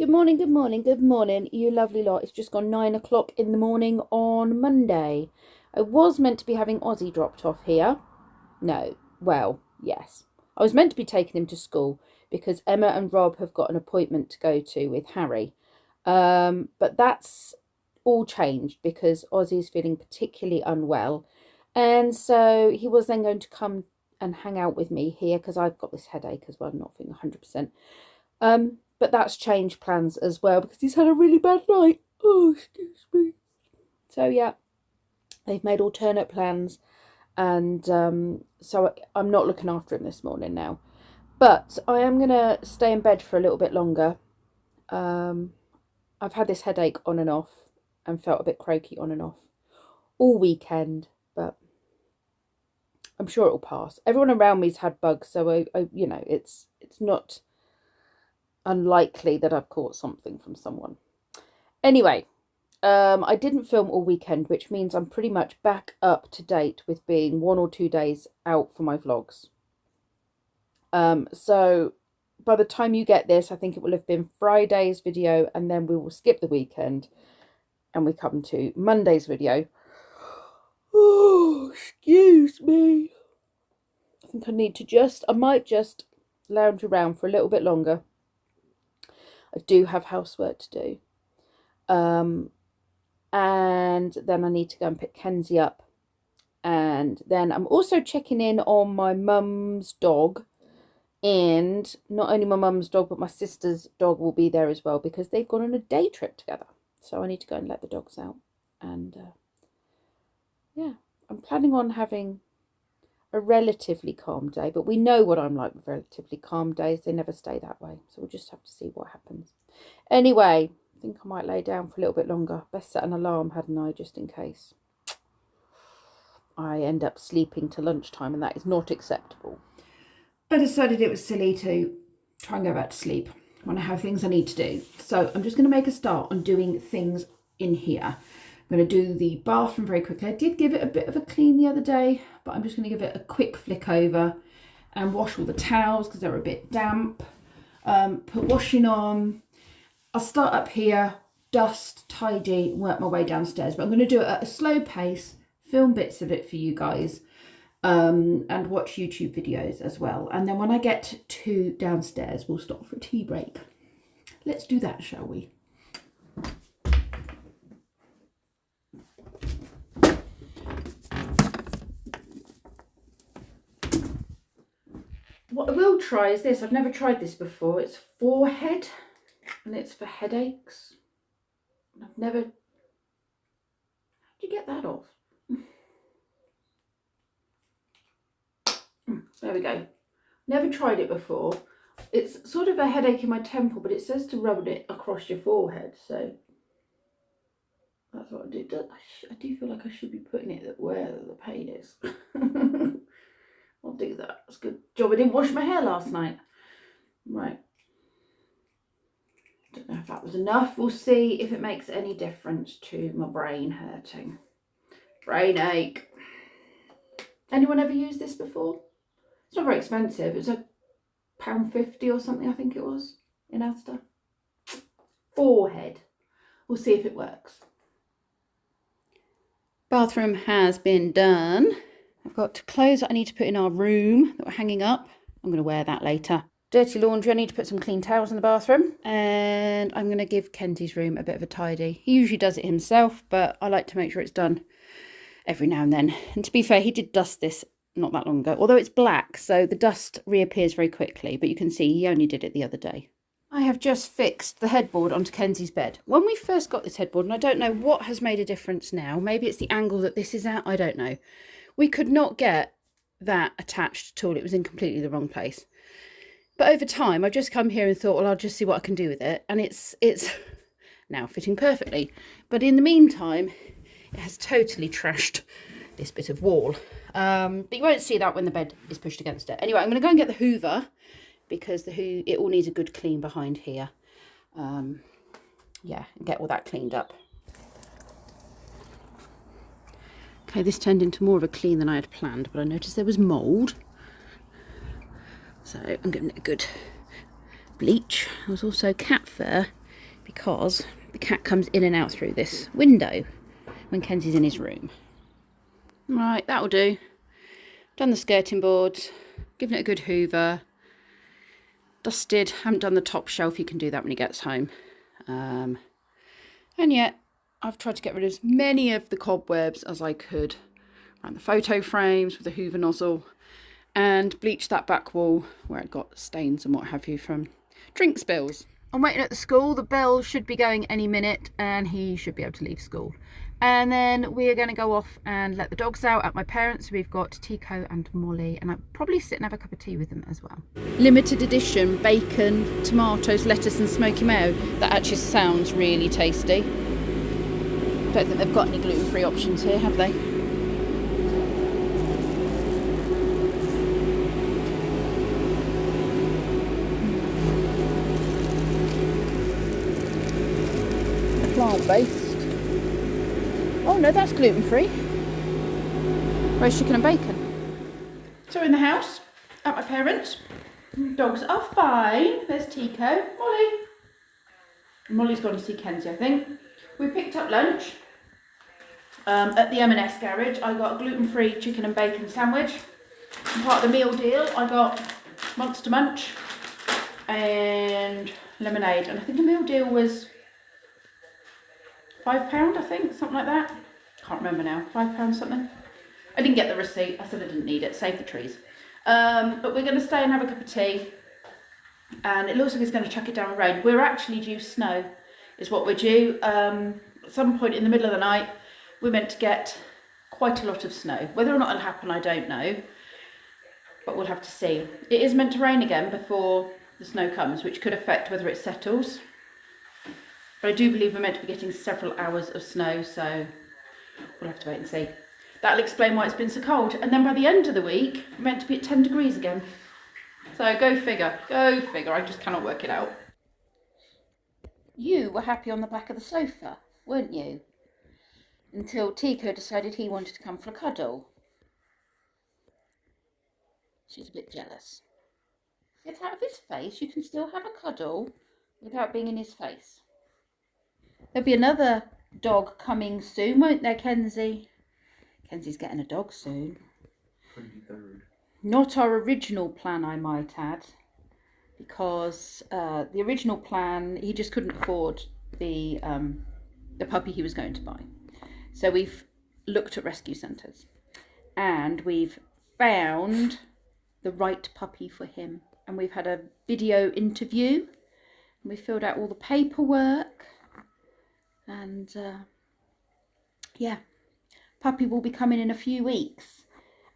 Good morning, good morning, good morning, you lovely lot. It's just gone 9 o'clock in the morning on Monday. I was meant to be having Ozzy dropped off here. No, well, yes. I was meant to be taking him to school because Emma and Rob have got an appointment to go to with Harry. But that's all changed because Ozzy's feeling particularly unwell. And so he was then going to come and hang out with me here because I've got this headache as well, I'm not feeling 100%. But that's changed plans as well because he's had a really bad night. Oh, excuse me. So yeah, they've made alternate plans, and so I'm not looking after him this morning now. But I am going to stay in bed for a little bit longer. I've had this headache on and off and felt a bit croaky on and off all weekend, but I'm sure it'll pass. Everyone around me's had bugs, so I you know, it's not unlikely that I've caught something from someone. Anyway, I didn't film all weekend, which means I'm pretty much back up to date with being 1 or 2 days out for my vlogs. So by the time you get this, I think it will have been Friday's video, and then we will skip the weekend and we come to Monday's video. Oh, excuse me. I think I might just lounge around for a little bit longer. I do have housework to do. And then I need to go and pick Kenzie up. And then I'm also checking in on my mum's dog. And not only my mum's dog, but my sister's dog will be there as well because they've gone on a day trip together. So I need to go and let the dogs out. And yeah, I'm planning on having a relatively calm day, but we know what I'm like with relatively calm days. They never stay that way, so we'll just have to see what happens. Anyway, I think I might lay down for a little bit longer. Best set an alarm, hadn't I, just in case I end up sleeping to lunchtime, and that is not acceptable. I decided it was silly to try and go back to sleep when I have things I need to do, so I'm just going to make a start on doing things in here. I'm going to do the bathroom very quickly. I did give it a bit of a clean the other day, but I'm just going to give it a quick flick over and wash all the towels because they're a bit damp. Put washing on. I'll start up here, dust, tidy, work my way downstairs. But I'm going to do it at a slow pace, film bits of it for you guys, and watch YouTube videos as well. And then when I get to downstairs, we'll stop for a tea break. Let's do that, shall we? What I will try is this. I've never tried this before. It's forehead, and it's for headaches. I've never... How'd you get that off? There we go. Never tried it before. It's sort of a headache in my temple, but it says to rub it across your forehead, so that's what I do. I do feel like I should be putting it where the pain is. I'll do that. That's a good job I didn't wash my hair last night. Right. Don't know if that was enough. We'll see if it makes any difference to my brain hurting. Brain ache. Anyone ever used this before? It's not very expensive. It's £1.50 or something, I think it was, in Asda. Forehead. We'll see if it works. Bathroom has been done. I've got clothes that I need to put in our room that we're hanging up. I'm going to wear that later. Dirty laundry. I need to put some clean towels in the bathroom. And I'm going to give Kenzie's room a bit of a tidy. He usually does it himself, but I like to make sure it's done every now and then. And to be fair, he did dust this not that long ago. Although it's black, so the dust reappears very quickly. But you can see he only did it the other day. I have just fixed the headboard onto Kenzie's bed. When we first got this headboard, and I don't know what has made a difference now. Maybe it's the angle that this is at. I don't know. We could not get that attached at all. It was in completely the wrong place. But over time, I've just come here and thought, well, I'll just see what I can do with it. And it's now fitting perfectly. But in the meantime, it has totally trashed this bit of wall. But you won't see that when the bed is pushed against it. Anyway, I'm going to go and get the Hoover because it all needs a good clean behind here. Yeah, and get all that cleaned up. Okay, this turned into more of a clean than I had planned, but I noticed there was mould. So I'm giving it a good bleach. There was also cat fur because the cat comes in and out through this window when Kenzie's in his room. Right, that'll do. Done the skirting boards, given it a good hoover, dusted, haven't done the top shelf, you can do that when he gets home. And yet, I've tried to get rid of as many of the cobwebs as I could around the photo frames with the hoover nozzle, and bleached that back wall where it got stains and what have you from drink spills. I'm waiting at the school. The bell should be going any minute and he should be able to leave school. And then we are going to go off and let the dogs out at my parents'. We've got Tico and Molly, and I'll probably sit and have a cup of tea with them as well. Limited edition bacon, tomatoes, lettuce and smoky mayo. That actually sounds really tasty. Don't think they've got any gluten-free options here, have they? Plant-based. Oh no, that's gluten-free. Roast chicken and bacon. So we're in the house at my parents'. Dogs are fine. There's Tico. Molly. Molly's gone to see Kenzie, I think. We picked up lunch at the M&S garage. I got a gluten-free chicken and bacon sandwich. And part of the meal deal, I got Monster Munch and lemonade. And I think the meal deal was £5, I think, something like that. Can't remember now. £5 something. I didn't get the receipt. I said I didn't need it. Save the trees. But we're going to stay and have a cup of tea. And it looks like it's going to chuck it down rain. We're actually due snow, is what we're due. At some point in the middle of the night, we're meant to get quite a lot of snow. Whether or not it'll happen, I don't know. But we'll have to see. It is meant to rain again before the snow comes, which could affect whether it settles. But I do believe we're meant to be getting several hours of snow, so we'll have to wait and see. That'll explain why it's been so cold. And then by the end of the week, we're meant to be at 10 degrees again. So go figure, I just cannot work it out. You were happy on the back of the sofa, weren't you? Until Tico decided he wanted to come for a cuddle. She's a bit jealous. Get out of his face, you can still have a cuddle without being in his face. There'll be another dog coming soon, won't there, Kenzie? Kenzie's getting a dog soon. 23rd. Not our original plan, I might add, because the original plan, he just couldn't afford the puppy he was going to buy. So we've looked at rescue centres and we've found the right puppy for him. And we've had a video interview and we filled out all the paperwork. And yeah, puppy will be coming in a few weeks.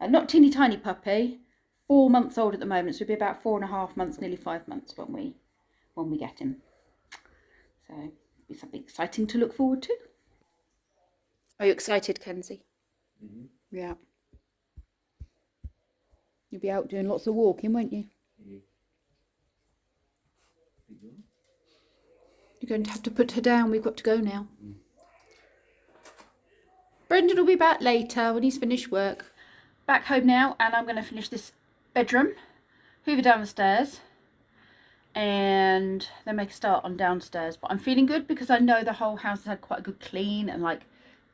Not teeny tiny puppy, 4 months old at the moment, so it'll be about 4.5 months, nearly 5 months when we get him. So it'll be something exciting to look forward to. Are you excited, Kenzie? Mm-hmm. Yeah. You'll be out doing lots of walking, won't you? Yeah. You're going to have to put her down. We've got to go now. Brendan will be back later when he's finished work. Back home now, and I'm going to finish this bedroom, hoover down the stairs, and then make a start on downstairs. But I'm feeling good because I know the whole house has had quite a good clean and like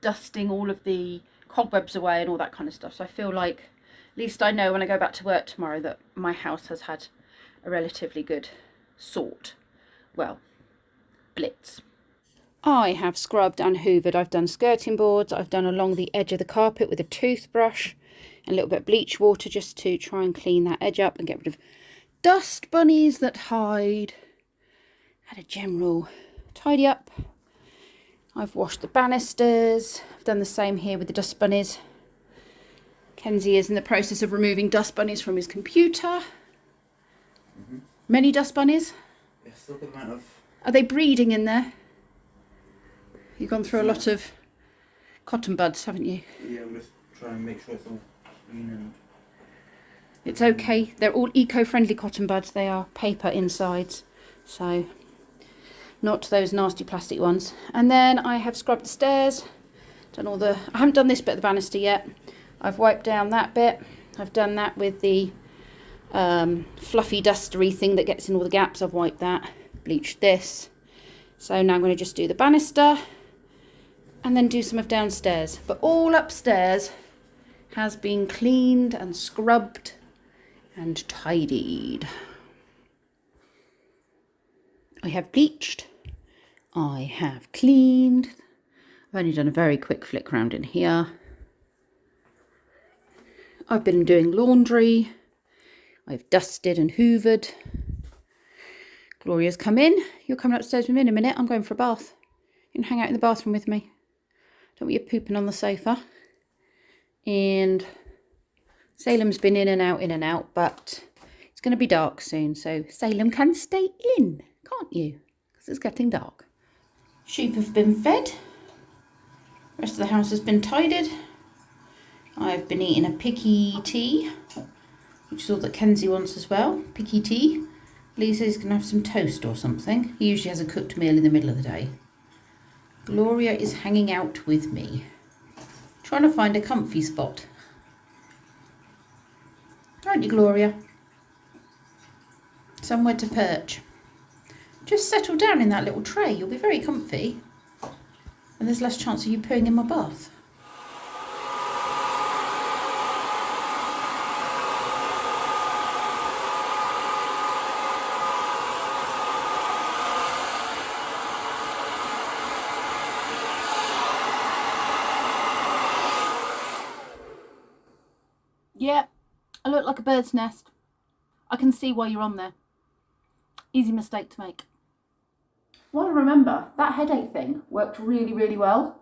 dusting all of the cobwebs away and all that kind of stuff. So I feel like at least I know when I go back to work tomorrow that my house has had a relatively good sort. Well, blitz. I have scrubbed and hoovered. I've done skirting boards. I've done along the edge of the carpet with a toothbrush and a little bit of bleach water just to try and clean that edge up and get rid of dust bunnies that hide. Had a general tidy up. I've washed the banisters. I've done the same here with the dust bunnies. Kenzie is in the process of removing dust bunnies from his computer. Mm-hmm. Many dust bunnies. Yeah, still a good amount of. Are they breeding in there? You've gone through a lot of cotton buds, haven't you? Yeah, I'm just trying to make sure it's all clean and... It's okay. They're all eco-friendly cotton buds. They are paper insides, so not those nasty plastic ones. And then I have scrubbed the stairs. Done all the... I haven't done this bit of the banister yet. I've wiped down that bit. I've done that with the fluffy dustery thing that gets in all the gaps. I've wiped that. Bleached this. So now I'm going to just do the banister and then do some of downstairs. But all upstairs has been cleaned and scrubbed and tidied. I have bleached. I have cleaned. I've only done a very quick flick round in here. I've been doing laundry. I've dusted and hoovered. Gloria's come in. You're coming upstairs with me in a minute. I'm going for a bath. You can hang out in the bathroom with me. Don't want you pooping on the sofa. And Salem's been in and out, but it's going to be dark soon. So Salem can stay in, can't you? Because it's getting dark. Sheep have been fed. The rest of the house has been tidied. I've been eating a picky tea, which is all that Kenzie wants as well. Picky tea. Lee says he's going to have some toast or something. He usually has a cooked meal in the middle of the day. Gloria is hanging out with me, trying to find a comfy spot. Aren't you, Gloria? Somewhere to perch. Just settle down in that little tray. You'll be very comfy. And there's less chance of you pooing in my bath. Yeah, I look like a bird's nest. I can see why you're on there. Easy mistake to make. Well, remember, that headache thing worked really, really well.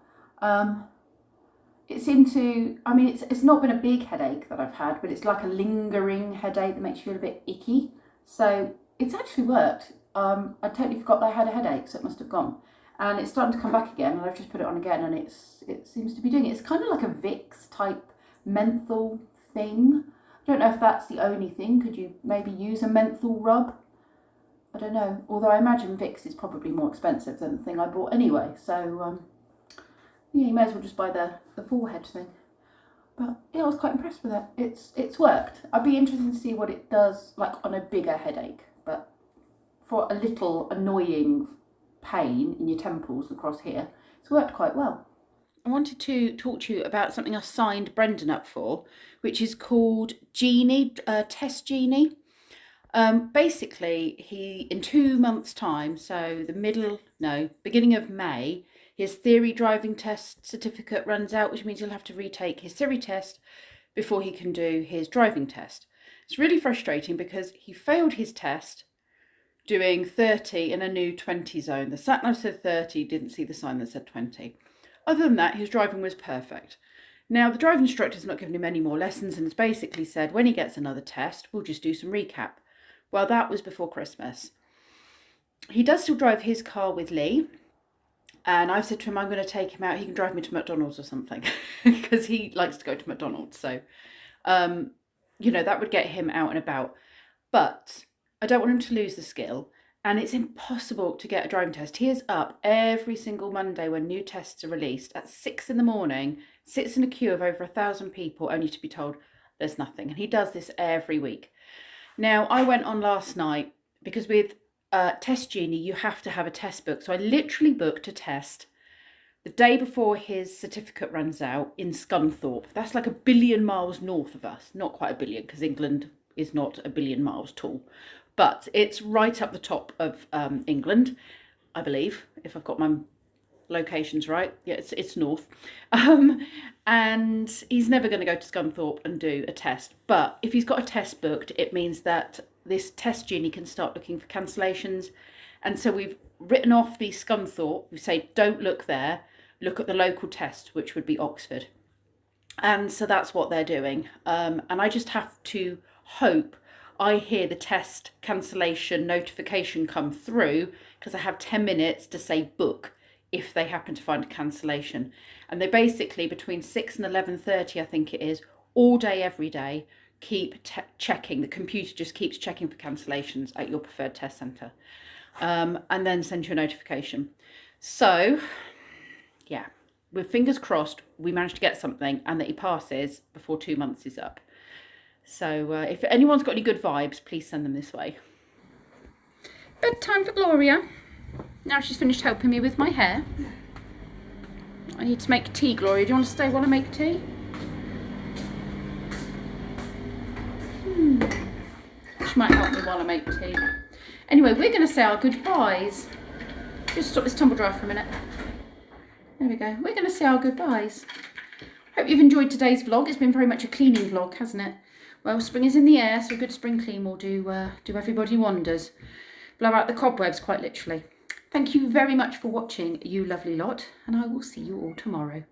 It seemed to, I mean, it's not been a big headache that I've had, but it's like a lingering headache that makes you feel a bit icky. So it's actually worked. I totally forgot that I had a headache, so it must have gone. And it's starting to come back again, and I've just put it on again, and it seems to be doing it. It's kind of like a Vicks type menthol thing. I don't know if that's the only thing. Could you maybe use a menthol rub? I don't know. Although I imagine Vicks is probably more expensive than the thing I bought anyway. So, yeah, you may as well just buy the forehead thing. But yeah, I was quite impressed with it. It's worked. I'd be interested to see what it does like on a bigger headache. But for a little annoying pain in your temples across here, it's worked quite well. I wanted to talk to you about something I signed Brendan up for, which is called Genie, Test Genie. Basically, he, in 2 months' time, so beginning of May, his theory driving test certificate runs out, which means he'll have to retake his theory test before he can do his driving test. It's really frustrating because he failed his test doing 30 in a new 20 zone. The sat-nav said 30, didn't see the sign that said 20. Other than that, his driving was perfect. Now, the driving instructor's not given him any more lessons and has basically said when he gets another test, we'll just do some recap. Well, that was before Christmas. He does still drive his car with Lee. And I've said to him, I'm going to take him out. He can drive me to McDonald's or something. Because he likes to go to McDonald's. So, that would get him out and about. But I don't want him to lose the skill. And it's impossible to get a driving test. He is up every single Monday when new tests are released at 6 a.m, sits in a queue of over 1,000 people only to be told there's nothing. And he does this every week. Now, I went on last night because with Test Genie, you have to have a test book. So I literally booked a test the day before his certificate runs out in Scunthorpe. That's like 1 billion miles north of us. Not quite 1 billion because England is not 1 billion miles tall. But it's right up the top of England, I believe, if I've got my locations right. Yeah, it's north. And he's never going to go to Scunthorpe and do a test. But if he's got a test booked, it means that this Test Genie can start looking for cancellations. And so we've written off the Scunthorpe. We say, don't look there. Look at the local test, which would be Oxford. And so that's what they're doing. And I just have to hope I hear the test cancellation notification come through because I have 10 minutes to say book if they happen to find a cancellation. And they basically, between 6 and 11:30, I think it is, all day, every day, keep checking. The computer just keeps checking for cancellations at your preferred test centre. And then send you a notification. So, yeah, with fingers crossed, we managed to get something and that he passes before 2 months is up. So if anyone's got any good vibes, please send them this way. Bedtime for Gloria. Now she's finished helping me with my hair. I need to make tea, Gloria. Do you want to stay while I make tea? She might help me while I make tea. Anyway, we're going to say our goodbyes. Just stop this tumble dryer for a minute. There we go. We're going to say our goodbyes. Hope you've enjoyed today's vlog. It's been very much a cleaning vlog, hasn't it? Well, spring is in the air, so a good spring clean will do everybody wonders. Blow out the cobwebs, quite literally. Thank you very much for watching, you lovely lot, and I will see you all tomorrow.